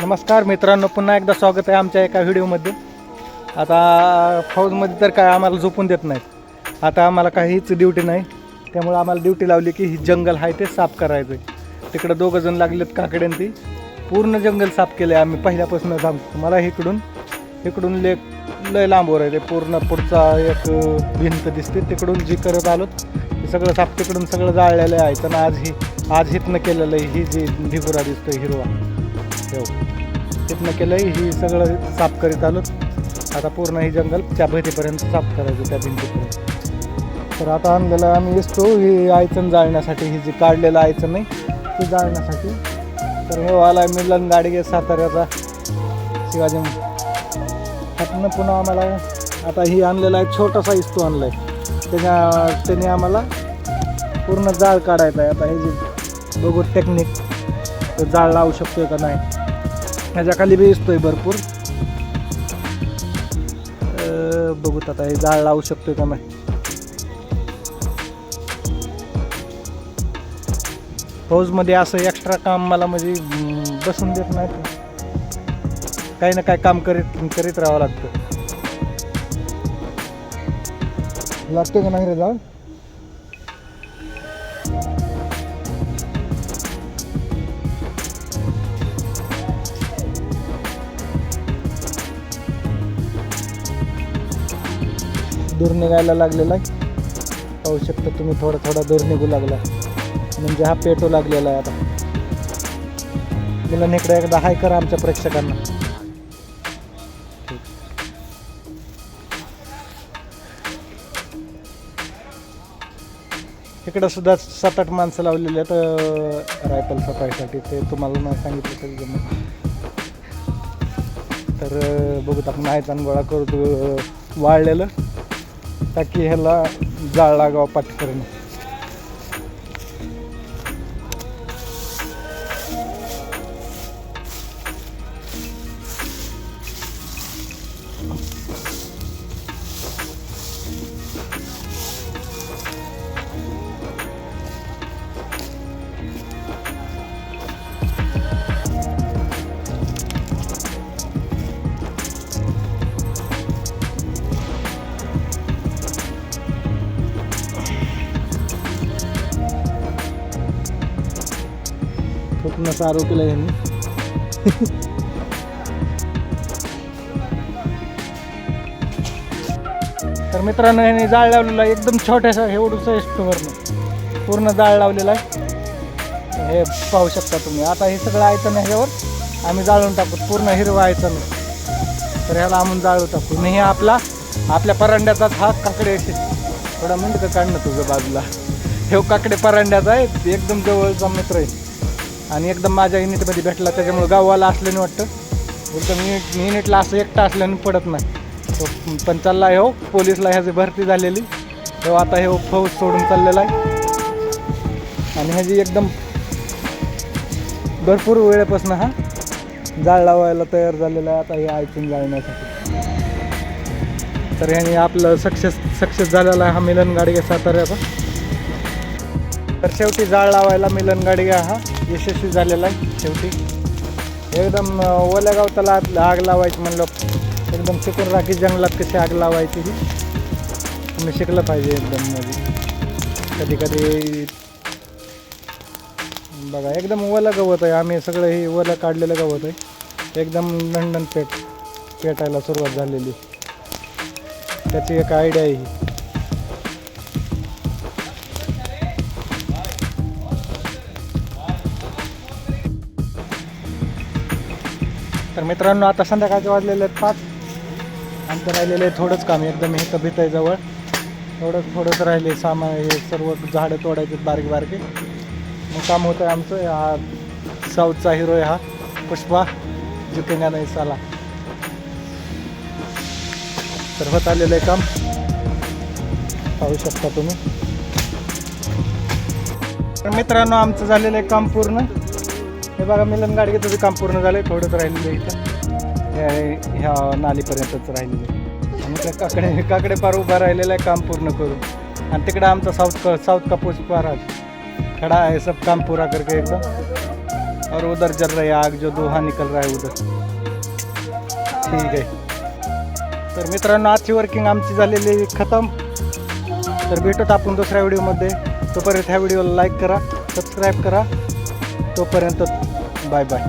नमस्कार मित्रांनो, पुन्हा एकदा स्वागत आहे आमच्या एका व्हिडिओमध्ये. आता फौजमध्ये तर काय आम्हाला झोपून देत नाहीत. आता आम्हाला काहीच ड्युटी नाही, त्यामुळे आम्हाला ड्युटी लावली की ही जंगल आहे ते साफ करायचं आहे. तिकडं दोघंजण लागलेत काकड्यान, ती पूर्ण जंगल साफ केलं आहे आम्ही पहिल्यापासून सांगतो. मला इकडून लय लांबवर आहे ते पूर्ण. पुढचा एक भिंत दिसते तिकडून जी करत आलो ते सगळं साफ तिकडून सगळं जाळलेलं आहे. तर आज हितनं केलेलं आहे. ही जी ढिबुरा दिसतोय हिरवा तिथनं केलं आहे, ही सगळं साफ करीत आलो. आता पूर्ण ही जंगल त्या भिंतीपर्यंत साफ करायचं, त्या भिंतीपर्यंत. तर आता आणलेलं आम्ही दिसतो ही आयचण जाळण्यासाठी, ही जी काढलेलं आयचण नाही ती जाळण्यासाठी. तर हे आला मिलन गाडगे साताऱ्याचा शिवाजी. त्यातनं पुन्हा आम्हाला आता ही आणलेला आहे छोटासा इस्तू आणला आहे, त्याने आम्हाला पूर्ण जाळ काढायचा आहे. आता हे जे बघू टेक्निक, तर जाळ लावू शकतोय का नाही. ह्याच्या खाली बी दिसतोय भरपूर. बघूत आता हे जाळ लावू शकतोय का नाही. फौजमध्ये असं एक्स्ट्रा काम मला म्हणजे बसून देत नाही, काही ना काही काम करीत राहावं लागतं. लागते का नाही रे जाळ. दूर निघायला लागलेला आहे, पाहू शकता तुम्ही. थोडा दूर निघू लागला म्हणजे हा पेटू लागलेला आहे. आता मिलन इकडे एकदा हाय करा आमच्या प्रेक्षकांना. इकडं सुद्धा 7-8 माणसं लावलेली आहेत रायफल सफाईसाठी. ते तुम्हाला नाही सांगितलं तरी जमत. तर बघूत आपण आयचण गोळा करतो वाळलेलं, ताकी ह्याला जाळ लागावं पाठीपर्यंत. खूप सारू केलं यांनी. तर मित्रांनो, ह्याने जाळ लावलेला आहे एकदम छोट्याशा एवढंसं इस्टवरनं पूर्ण जाळ लावलेला आहे. हे पाहू शकता तुम्ही. आता हे सगळं आयचं नाही, ह्यावर आम्ही जाळून टाकू पूर्ण हिरवा आयचं नाही. तर ह्याला आम्ही जाळू टाकू. नाही हे आपल्या परांड्याचाच हा काकडे. थोडा मिनिट काढणं तुझं बाजूला. हे काकडे परांड्याचा आहे, एकदम जवळचा मित्र आहे आणि एकदम माझ्या युनिटमध्ये भेटला, त्याच्यामुळे गाववाला असल्याने वाटतं. एकदम युनिटला असं एकटा असल्याने पडत नाही. पण चालला आहे हो पोलीसला, ह्याची भरती झालेली. तो आता हे फौज सोडून चाललेला आहे आणि ह्याची एकदम भरपूर वेळेपासून हा जाळ लावायला तयार झालेला आहे. आता हे आयचून जाळण्यासाठी. तर ह्याने आपलं सक्सेस झालेला आहे हा मिलन गाडगे साताऱ्याचा. तर शेवटी जाळ लावायला मिलन गाडगे हा यशस्वी झालेला आहे. शेवटी एकदम ओल्या गावताला आग लावायची म्हणलं, एकदम शिकून राखी जंगलात कशी आग लावायची ही तुम्ही शिकलं पाहिजे एकदम. मध्ये कधी बघा एकदम ओलं गवत आहे. आम्ही सगळं हे ओलं काढलेलं गवत आहे. एकदम लंडन पेटायला सुरुवात झालेली. त्याची एक आयडिया आहे ही. तर मित्रांनो, आता संध्याकाळचे वाजलेले आहेत 5. आमचं राहिलेलं आहे थोडंच काम. एकदम हे कभीत आहे जवळ, थोडंच राहिले. सामान हे सर्व झाडं तोडायचे बारके मग काम होतं आहे आमचं. हा साऊथचा हिरो आहे हा पुष्पा, जितेंद्र नाही साला. तर होत आलेलं आहे काम, पाहू शकता तुम्ही. तर मित्रांनो, आमचं झालेलं आहे काम पूर्ण. हे बघा मिलन गाडगेचं बी काम पूर्ण झालं आहे. थोडंच राहिलेलं आहे इथं, ह्या नालीपर्यंतच राहिलेलं आहे. आणि त्या काकडे पार उभा राहिलेलं आहे काम पूर्ण करून. आणि तिकडे आमचा साऊथ का पुष्पा राज खड़ा है, सब काम पूरा करके एकदम. और उधर जल रही आग, जो धुआं निकल रहा है उधर. ठीक आहे. तर मित्रांनो, आजची वर्किंग आमची झालेली खतम. तर भेटूत आपण दुसऱ्या व्हिडिओमध्ये. तोपर्यंत ह्या व्हिडिओला लाईक करा, सबस्क्राईब करा. तोपर्यंत बाय बाय.